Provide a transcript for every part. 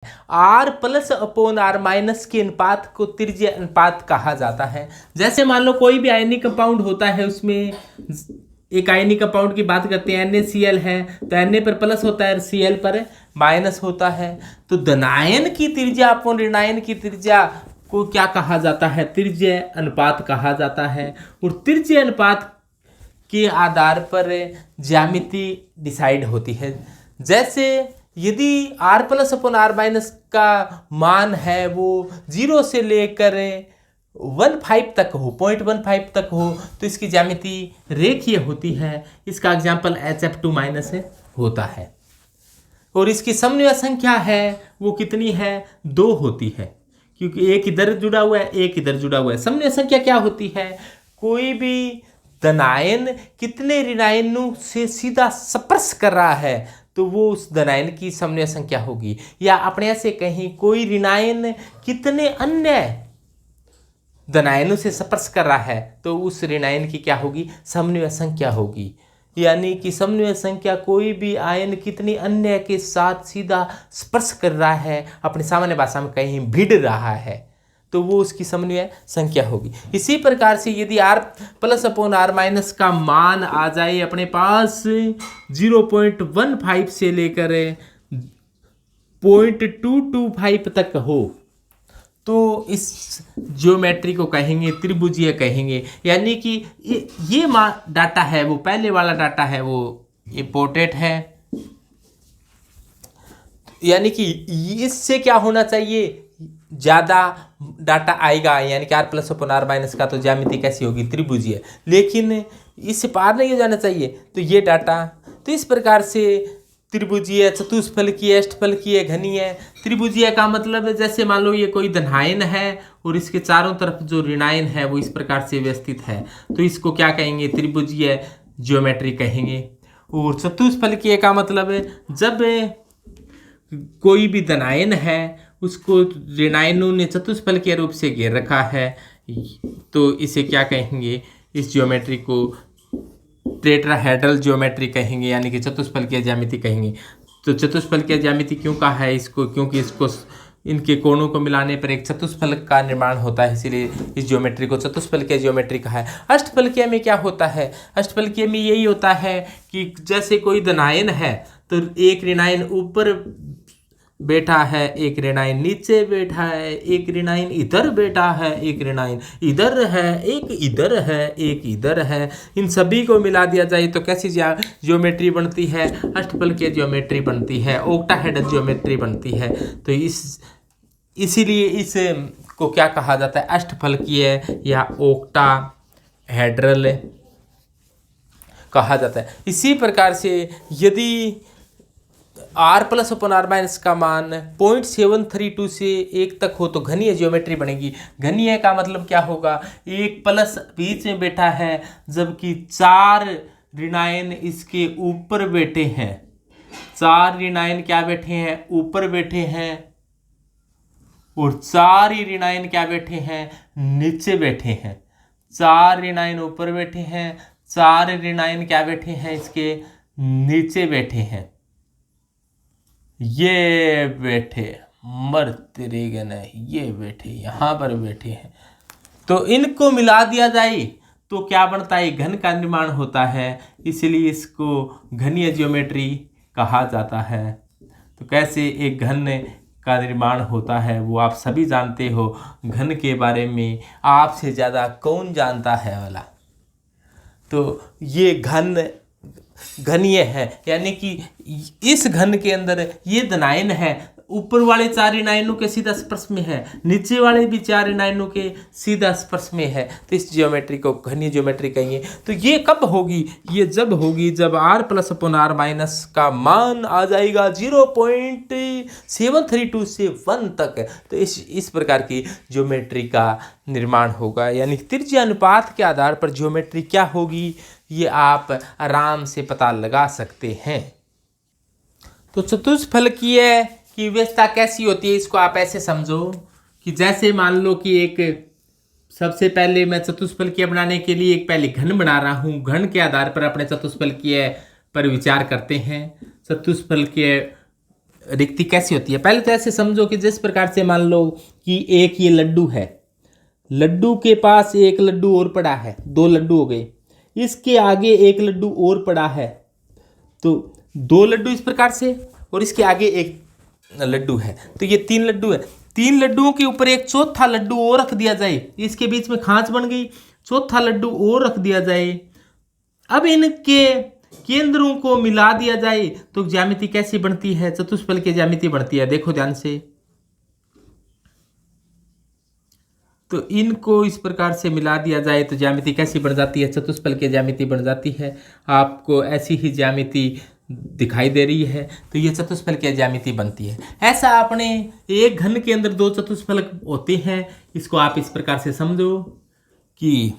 Are plus upon R minus के अनुपात को त्रिज्य अनुपात कहा जाता है। जैसे मान लो कोई भी आयनिक कंपाउंड होता है, उसमें एक आयनिक कंपाउंड की बात करते हैं, NaCl है, तो Na पर प्लस होता है, Cl पर माइनस होता है। तो धनायन की त्रिज्या अपॉन ऋणायन की त्रिज्या को क्या कहा जाता है? त्रिज्य अनुपात कहा जाता है। और त्रिज्य अनुपात के आधार पर ज्यामिति डिसाइड होती है। जैसे यदि r plus upon R minus का मान है वो 0 से लेकर 1,5 तक हो, 0.15 तक हो, तो इसकी ज्यामिति रेखीय होती है। इसका एग्जाम्पल HF2 माइनस होता है। और इसकी समन्वय संख्या है वो कितनी है? 2 होती है, क्योंकि एक इधर जुड़ा हुआ है, एक इधर जुड़ा हुआ है। समन्वय संख्या क्या होती है? कोई भी धनायन कितने ऋणायनों से सीधा स्पर्श कर रहा है तो वो उस धनायन की समन्वय संख्या होगी। या अपने ऐसे कहीं कोई ऋणायन कितने अन्य धनायनों से स्पर्श कर रहा है तो उस ऋणायन की क्या होगी? समन्वय संख्या होगी। यानी कि समन्वय संख्या कोई भी आयन कितनी अन्य के साथ सीधा स्पर्श कर रहा है, अपनी सामान्य भाषा में कहीं भिड़ रहा है, तो वो उसकी समन्वय संख्या होगी। इसी प्रकार से यदि r plus upon R minus का मान आ जाए अपने पास 0.15 से लेकर 0.225 तक हो, तो इस ज्योमेट्री को कहेंगे त्रिभुजीय कहेंगे। यानी कि ये डाटा है, वो पहले वाला डाटा है, वो इम्पोर्टेंट है। यानी कि इससे क्या होना चाहिए? ज़्यादा डाटा आएगा, यानी कि r plus upon R minus का तो ज्यामिति कैसी होगी? त्रिभुजीय। लेकिन इससे पार नहीं हो जाना चाहिए, तो ये डाटा, तो इस प्रकार से त्रिभुजीय, चतुष्फलकीय, अष्टफलकीय, घनीय। त्रिभुजीय का मतलब है जैसे मान लो ये कोई धनायन है और इसके चारों तरफ जो ऋणायन है वो इस प्रकार से व्यवस्थित है, तो इसको क्या कहेंगे? त्रिभुजीय ज्योमेट्री कहेंगे। और चतुष्फलकीय का मतलब है जब कोई भी धनायन है उसको ऋणायनों ने चतुष्फलकीय रूप से घेर रखा है, तो इसे क्या कहेंगे? इस ज्योमेट्री को टेट्राहेड्रल ज्योमेट्री कहेंगे, यानी कि चतुष्फलकीय ज्यामिति कहेंगे। तो चतुष्फलकीय ज्यामिति क्यों कहा है इसको? क्योंकि इसको इनके कोणों को मिलाने पर एक चतुष्फलक का निर्माण होता है, इसीलिए इस ज्योमेट्री को चतुष्फलकीय ज्योमेट्री कहा है। अष्टफलकीय में क्या होता है? अष्टफलकीय में यही होता है कि जैसे कोई धनायन है तो एक ऋणायन ऊपर बैठा है, एक ऋणायन नीचे बैठा है, एक ऋणायन इधर बैठा है, एक ऋणायन इधर है, एक इधर है, एक इधर है। इन सभी को मिला दिया जाए तो कैसी ज्योमेट्री बनती है? अष्टफलकीय ज्योमेट्री बनती है, ऑक्टाहेड्रल ज्योमेट्री बनती है। तो इसीलिए इस को क्या कहा जाता है? अष्टफलकीय या ऑक्टाहेड्रल कहा जाता है। इसी प्रकार से यदि r plus upon R minus का मान 0.732 से 1 तक हो तो घनीय ज्योमेट्री बनेगी। घनीय का मतलब क्या होगा? एक प्लस बीच में बैठा है जबकि 4 ऋणायन इसके ऊपर बैठे हैं। 4 ऋणायन क्या बैठे हैं? ऊपर बैठे हैं। और 4 ही ऋणायन क्या बैठे हैं? नीचे बैठे हैं। 4 ऋणायन ऊपर बैठे हैं, 4 ऋणायन क्या बैठे हैं? इसके नीचे बैठे हैं। ये बैठे मर्तरेगन है, ये बैठे यहाँ पर बैठे हैं। तो इनको मिला दिया जाए तो क्या बनता है? घन का निर्माण होता है, इसलिए इसको घनीय ज्योमेट्री कहा जाता है। तो कैसे एक घन का निर्माण होता है वो आप सभी जानते हो। घन के बारे में आपसे ज़्यादा कौन जानता है वाला? तो ये घनीय है, यानी कि इस घन के अंदर ये धनायन है, ऊपर वाले 4 ऋणायनों के सीधा स्पर्श में है, नीचे वाले भी 4 ऋणायनों के सीधा स्पर्श में है, तो इस ज्योमेट्री को घनीय ज्योमेट्री कहेंगे। तो ये कब होगी? ये जब होगी जब r plus upon R minus का मान आ जाएगा 0.732 से 1 तक, तो इस प्रकार की ज्योमेट्री का निर्माण होगा। यानी त्रिज्या अनुपात के आधार पर ज्योमेट्री क्या होगी ये आप आराम से पता लगा सकते हैं। तो चतुष्फलकीय की व्यवस्था कैसी होती है इसको आप ऐसे समझो कि जैसे मान लो कि एक सबसे पहले मैं चतुष्फलकीय बनाने के लिए एक पहले घन बना रहा हूँ। घन के आधार पर अपने चतुष्फलकीय पर विचार करते हैं। चतुष्फलकीय रिक्ति कैसी होती है। पहले तो ऐसे समझो कि जिस प्रकार से मान लो कि एक ये लड्डू है, लड्डू के पास एक लड्डू और पड़ा है, 2 लड्डू हो गए, इसके आगे एक लड्डू और पड़ा है, तो 2 लड्डू इस प्रकार से, और इसके आगे एक लड्डू है, तो ये 3 लड्डू है। 3 लड्डुओं के ऊपर एक चौथा लड्डू और रख दिया जाए, इसके बीच में खांच बन गई, चौथा लड्डू और रख दिया जाए। अब इनके केंद्रों को मिला दिया जाए तो ज्यामिति कैसी बनती है, चतुष्फलक की ज्यामिति बनती है। देखो ध्यान से, तो इनको इस प्रकार से मिला दिया जाए तो ज्यामिति कैसी बन जाती है, चतुष्फलक की ज्यामिति बन जाती है। आपको ऐसी ही ज्यामिति दिखाई दे रही है, तो ये चतुष्फलक की ज्यामिति बनती है। ऐसा अपने एक घन के अंदर 2 चतुष्फलक होते हैं। इसको आप इस प्रकार से समझो कि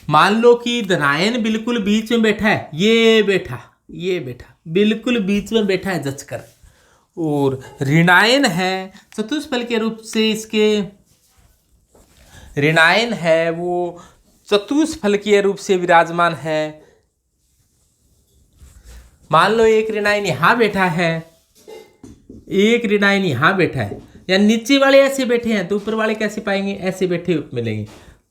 मान लो कि धनायन बिल्कुल बीच में बैठा है, ये बैठा बिल्कुल बीच में बैठा है जचकर, और ऋणायन है चतुष्फलक के रूप से, इसके ऋणायन है वो चतुष्फलकीय रूप से विराजमान है। मान लो एक ऋणायन यहां बैठा है, एक ऋणायन यहां बैठा है, या नीचे वाले ऐसे बैठे हैं तो ऊपर वाले कैसे पाएंगे, ऐसे बैठे मिलेंगे।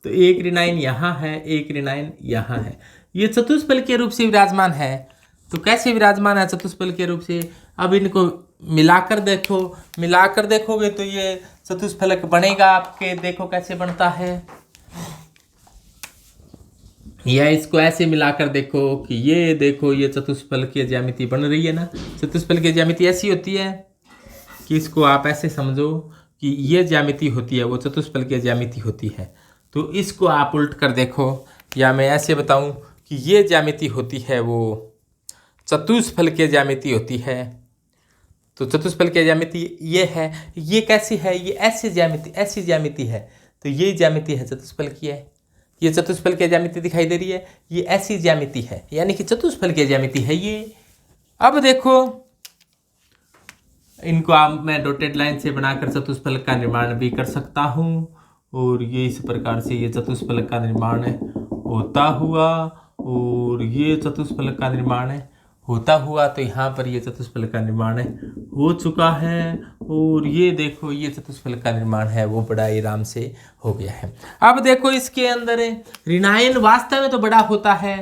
तो एक ऋणायन यहाँ है, एक ऋणायन यहाँ है, ये चतुष्फलक के रूप से विराजमान है। तो कैसे विराजमान है चतुष्फलक के रूप से, अब इनको मिलाकर देखो, मिलाकर देखोगे तो ये चतुष्फलक बनेगा आपके। देखो कैसे बनता है, या इसको ऐसे मिलाकर देखो कि ये देखो ये चतुष्फलक की ज्यामिति बन रही है ना। चतुष्फलक की ज्यामिति ऐसी होती है कि इसको आप ऐसे समझो कि ये ज्यामिति होती है वो चतुष्फलक की ज्यामिति होती है। तो इसको आप उल्ट कर देखो, या मैं ऐसे बताऊं कि ये ज्यामिति होती है वो चतुष्फलक की ज्यामिति होती है। तो चतुष्फलक की ज्यामिति ये है, ये कैसी है, ये ऐसी ज्यामिति है। तो ये ज्यामिति है चतुष्फलक की है, ये चतुष्फलक की ज्यामिति दिखाई दे रही है, ये ऐसी ज्यामिति है, यानी कि चतुष्फलक की ज्यामिति है ये। अब देखो इनको आप मैं डॉटेड लाइन से बनाकर चतुष्फलक का निर्माण भी कर सकता हूँ, और ये इस प्रकार से ये चतुष्फलक का निर्माण होता हुआ, और ये चतुष्फलक का निर्माण होता हुआ, तो यहाँ पर ये चतुष्फलक का निर्माण हो चुका है, और ये देखो ये चतुष्फलक का निर्माण है वो बड़ा आराम से हो गया है। अब देखो इसके अंदर ऋणायन वास्तव में तो बड़ा होता है,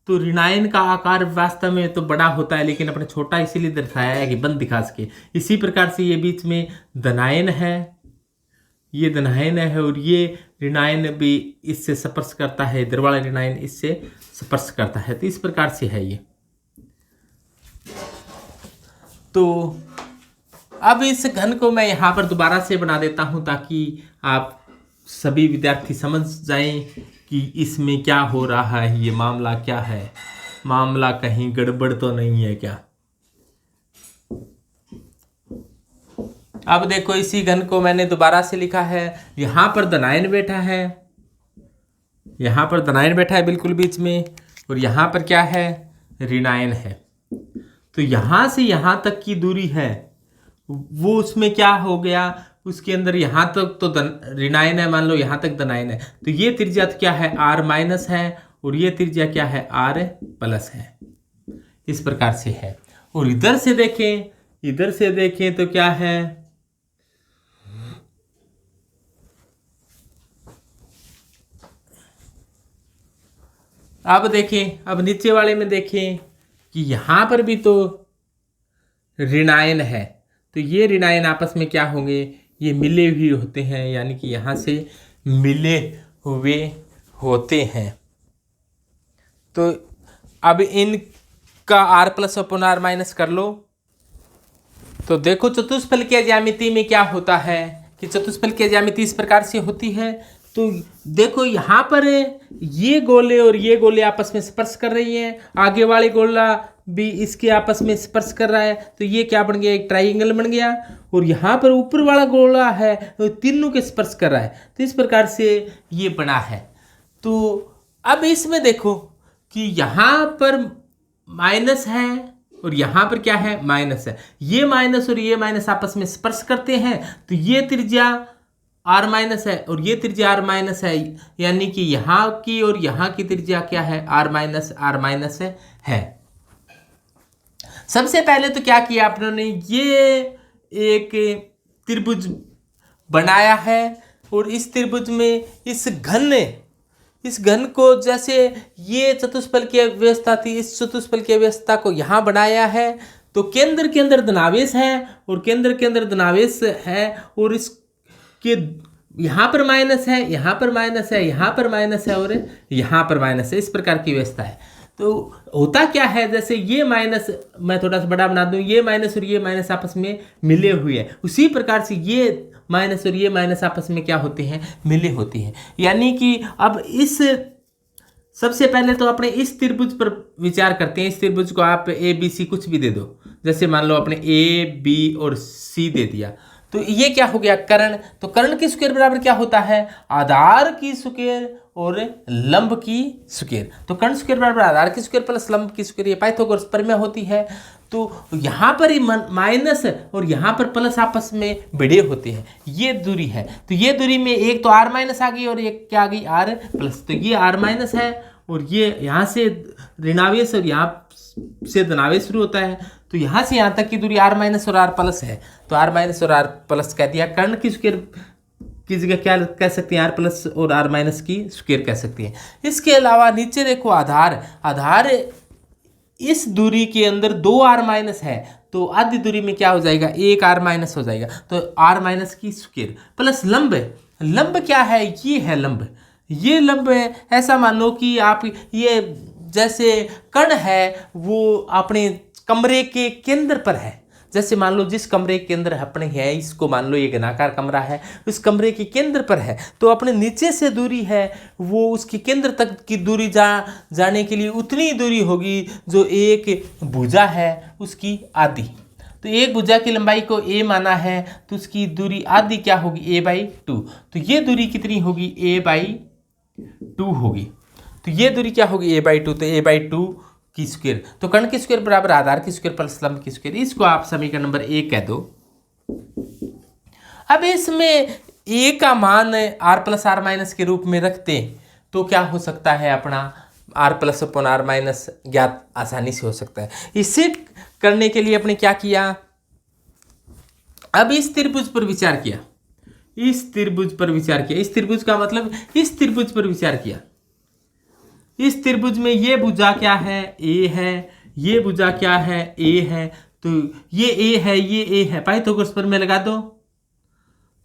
तो ऋणायन का आकार वास्तव में तो बड़ा होता है, लेकिन अपने छोटा इसीलिए दर्शाया है कि बंद दिखा सके। इसी प्रकार से ये बीच में धनायन है, ये धनायन है, और ये ऋणायन भी इससे स्पर्श करता है, इधर वाला ऋणायन इससे स्पर्श करता है। तो इस प्रकार से है ये। तो अब इस घन को मैं यहाँ पर दोबारा से बना देता हूँ ताकि आप सभी विद्यार्थी समझ जाएं कि इसमें क्या हो रहा है, ये मामला क्या है, मामला कहीं गड़बड़ तो नहीं है क्या। अब देखो इसी घन को मैंने दोबारा से लिखा है, यहाँ पर धनायन बैठा है, यहाँ पर धनायन बैठा है बिल्कुल बीच में, और यहाँ पर क्या है, ऋणायन है। तो यहाँ से यहाँ तक की दूरी है वो उसमें क्या हो गया, उसके अंदर यहाँ तक तो ऋणायन है, मान लो यहाँ तक धनायन है, तो ये त्रिज्या तो क्या है r माइनस है, और ये त्रिज्या क्या है r प्लस है। इस प्रकार से है। और इधर से देखें तो क्या है, अब देखें, अब नीचे वाले में देखें कि यहाँ पर भी तो ऋणायन है, तो ये ऋणायन आपस में क्या होंगे, ये मिले हुए होते हैं, यानी कि यहाँ से मिले हुए होते हैं। तो अब इनका r plus upon r minus कर लो। तो देखो चतुष्फलकीय ज्यामिति में क्या होता है कि चतुष्फलकीय ज्यामिति इस प्रकार से होती है। तो देखो यहाँ पर ये गोले और ये गोले आपस में स्पर्श कर रही हैं, आगे वाले गोला भी इसके आपस में स्पर्श कर रहा है, तो ये क्या बन गया, एक ट्राइंगल बन गया। और यहाँ पर ऊपर वाला गोला है तो तीनों के स्पर्श कर रहा है, तो इस प्रकार से ये बना है। तो अब इसमें देखो कि यहाँ पर माइनस है और यहाँ पर क्या है, माइनस है। ये माइनस और ये माइनस आपस में स्पर्श करते हैं, तो ये त्रिज्या r माइनस है और ये त्रिज्या r माइनस है, यानी कि यहाँ की और यहाँ की त्रिज्या क्या है, r माइनस है। सबसे पहले तो क्या किया आप लोगों ने, ये एक त्रिभुज बनाया है और इस त्रिभुज में इस घन को, जैसे ये चतुष्फलकीय व्यवस्था थी, इस चतुष्फलकीय व्यवस्था को यहाँ बनाया है। तो केंद्र के अंदर धनावेश है और केंद्र के अंदर धनावेश है और इसके यहाँ पर माइनस है, यहाँ पर माइनस है, यहाँ पर माइनस है और यहाँ पर माइनस है। इस प्रकार की व्यवस्था है। तो होता क्या है, जैसे ये माइनस, मैं थोड़ा सा बड़ा बना दूं, ये माइनस और ये माइनस आपस में मिले हुए हैं, उसी प्रकार से ये माइनस और ये माइनस आपस में क्या होते हैं, मिले होते हैं। यानी कि अब इस सबसे पहले तो अपने इस त्रिभुज पर विचार करते हैं। इस त्रिभुज को आप ए बी सी कुछ भी दे दो, जैसे मान लो अपने ए बी और सी दे दिया, तो ये क्या हो गया, कर्ण। तो कर्ण की स्क्वायर बराबर क्या होता है, आधार की स्क्वायर और लंब की स्क्वायर। तो कर्ण स्क्वायर बराबर आधार की स्क्वायर प्लस लंब की स्क्वायर, ये पाइथागोरस प्रमेय होती है। तो यहाँ पर ही माइनस और यहाँ पर प्लस आपस में भिड़े होते हैं, ये दूरी है। तो ये दूरी में एक तो आर माइनस आ गई और एक क्या आ गई, आर प्लस। तो ये आर माइनस है और ये यहाँ से ऋणावेश और यहाँ से धनावेश शुरू होता है। तो यहाँ से यहाँ तक की दूरी आर माइनस और आर प्लस है। तो आर माइनस और आर प्लस कह दिया। कर्ण की स्क्वायर की जगह क्या कह सकते हैं, आर प्लस और आर माइनस की स्क्वायर कह सकते हैं। इसके अलावा नीचे देखो आधार इस दूरी के अंदर 2 आर माइनस है, तो आधी दूरी में क्या हो जाएगा, 1 आर माइनस हो जाएगा। तो आर माइनस की स्क्वायर प्लस लंब क्या है, ये है लंब, ये लंब है। ऐसा मान लो कि आप ये जैसे कर्ण है वो अपने कमरे के केंद्र पर है। जैसे मान लो जिस कमरे के अंदर अपने है, इसको मान लो ये घनाकार कमरा है, उस कमरे के केंद्र पर है। तो अपने नीचे से दूरी है वो उसके केंद्र तक की दूरी जाने के लिए उतनी दूरी होगी जो एक भुजा है उसकी आधी। तो एक भुजा की लंबाई को a माना है तो उसकी दूरी आधी क्या होगी, a/2। तो ये दूरी कितनी होगी, a/2 होगी। तो ये दूरी क्या होगी, a/2। तो a/2 की स्क्वायर। तो कर्ण की स्क्वायर बराबर आधार की स्क्वायर प्लस लंब की स्क्वायर। इसको आप समीकरण नंबर 1 कह दो। अब इसमें a का मान r प्लस आर माइनस के रूप में रखते तो क्या हो सकता है, अपना r plus upon R minus ज्ञात आसानी से हो सकता है। इसे करने के लिए अपने क्या किया, अब इस त्रिभुज पर विचार किया, इस त्रिभुज पर विचार किया। इस त्रिभुज का मतलब इस त्रिभुज पर विचार किया। इस त्रिभुज में ये भुजा क्या है, a है, ये भुजा क्या है, a है। तो ये a है, ये a है, पाइथागोरस प्रमेय लगा दो।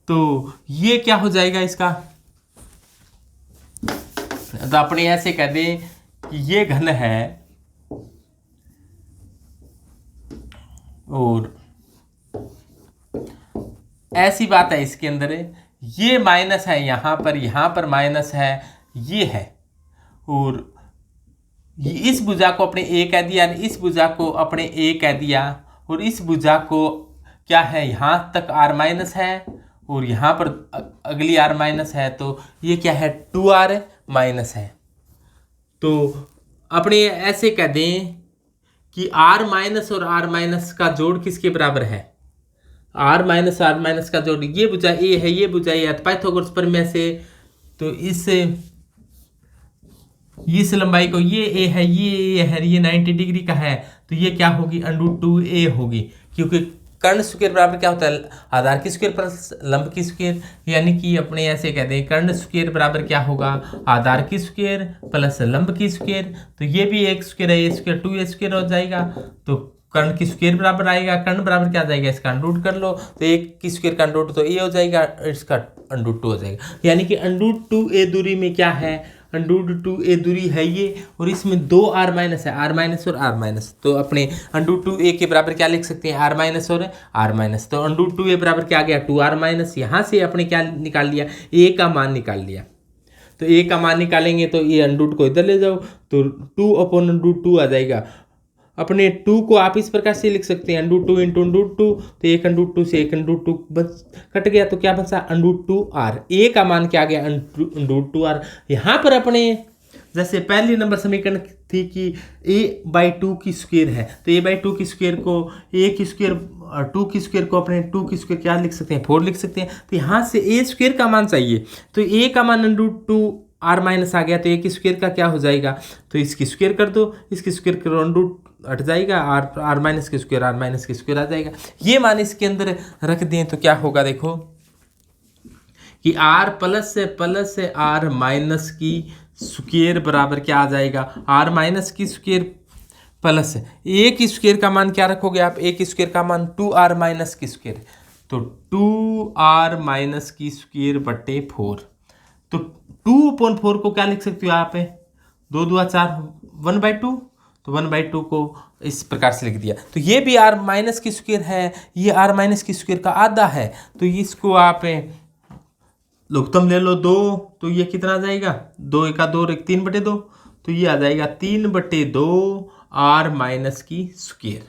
तो ये क्या हो जाएगा इसका, तो अपने ऐसे कह दें कि ये घन है और ऐसी बात है इसके अंदर, ये माइनस है यहाँ पर माइनस है, ये है। और इस भुजा को अपने a कह दिया, इस भुजा को अपने a कह दिया और इस भुजा को क्या है, यहाँ तक r माइनस है और यहाँ पर अगली r माइनस है। तो ये क्या है, 2r माइनस है। तो अपने ऐसे कह दें कि r माइनस और r माइनस का जोड़ किसके बराबर है, r माइनस r माइनस का जोड़। ये भुजा a है, ये भुजा a है। पाइथागोरस प्रमेय से तो इस लंबाई को, ये a है, ये a है, ये 90 डिग्री का है, तो ये क्या होगी, √2a होगी। क्योंकि कर्ण स्क्वायर बराबर क्या होता है, आधार की स्क्वायर प्लस लंब की स्क्वायर। यानी कि अपने ऐसे कह दें कर्ण स्क्वायर बराबर क्या होगा, आधार की स्क्वायर प्लस लंब की स्क्वायर। तो ये भी एक स्क्वायर है, ये स्क्वायर 2a स्क्वायर हो जाएगा। तो कर्ण की स्क्वायर बराबर आएगा, कर्ण बराबर क्या आ जाएगा, इसका अंडरूट कर लो। तो एक की स्क्वायर का अंडरूट तो a हो जाएगा, इसका √2 हो जाएगा। यानी कि √2a दूरी में क्या है, √2a दूरी है ये, और इसमें 2 r माइनस है, r माइनस और r माइनस। तो अपने √2a के बराबर क्या लिख सकते हैं, r माइनस और r माइनस। तो √2a बराबर क्या आ गया, 2r माइनस। यहाँ से अपने क्या निकाल लिया, a का मान निकाल लिया। तो a का मान निकालेंगे तो ये अंडरूट को इधर ले जाओ तो 2/√2 आ जाएगा। अपने 2 को आप इस प्रकार से लिख सकते हैं, √2 इंटू √2। तो एक √2 से एक √2 बस कट गया, तो क्या बचा, √2r। a का मान क्या आ गया, √2r। यहाँ पर अपने जैसे पहली नंबर समीकरण थी कि a/2 की स्क्वायर है, तो a/2 की स्क्वायर को a की स्क्वायर 2 की स्क्वायर को अपने 2 की स्क्वायर क्या लिख सकते हैं, 4 लिख सकते हैं। तो यहाँ से a स्क्वायर का मान चाहिए, तो a का मान √2r माइनस आ गया। तो a की स्क्वायर का क्या हो जाएगा, तो इसकी स्क्वायर कर दो, इसकी स्क्वायर करो हट जाएगा, आर माइनस की स्क्वायर आ जाएगा। ये मान इसके अंदर रख दें तो क्या होगा, देखो कि आर प्लस से आर माइनस की स्क्वायर बराबर क्या आ जाएगा, आर माइनस की स्क्वायर प्लस ए की स्क्वायर का मान क्या रखोगे आप, ए की स्क्वायर का मान 2r माइनस की स्क्वायर, तो 2r माइनस की स्क्वायर बटे 4। तो 2/4 को क्या लिख सकते हो आप, 2 2 4 1/2, तो 1/2 को इस प्रकार से लिख दिया। तो ये भी r माइनस की स्क्वायर है, ये r माइनस की स्क्वायर का आधा है, तो इसको आप लघुत्तम ले लो 2, तो ये कितना आ जाएगा, 2 1 2 3/2, तो ये आ जाएगा 3/2 r माइनस की स्क्वायर।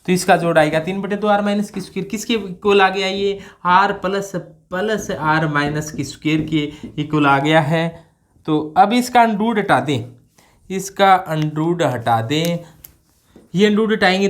तो इसका जोड़ आएगा 3/2 r माइनस की स्क्वायर। किसके इक्वल आ गया, ये r प्लस r माइनस की स्क्वायर के इक्वल आ गया है। तो अब इसका अंडरूट हटा दें, ये अंडरूट हटाएंगे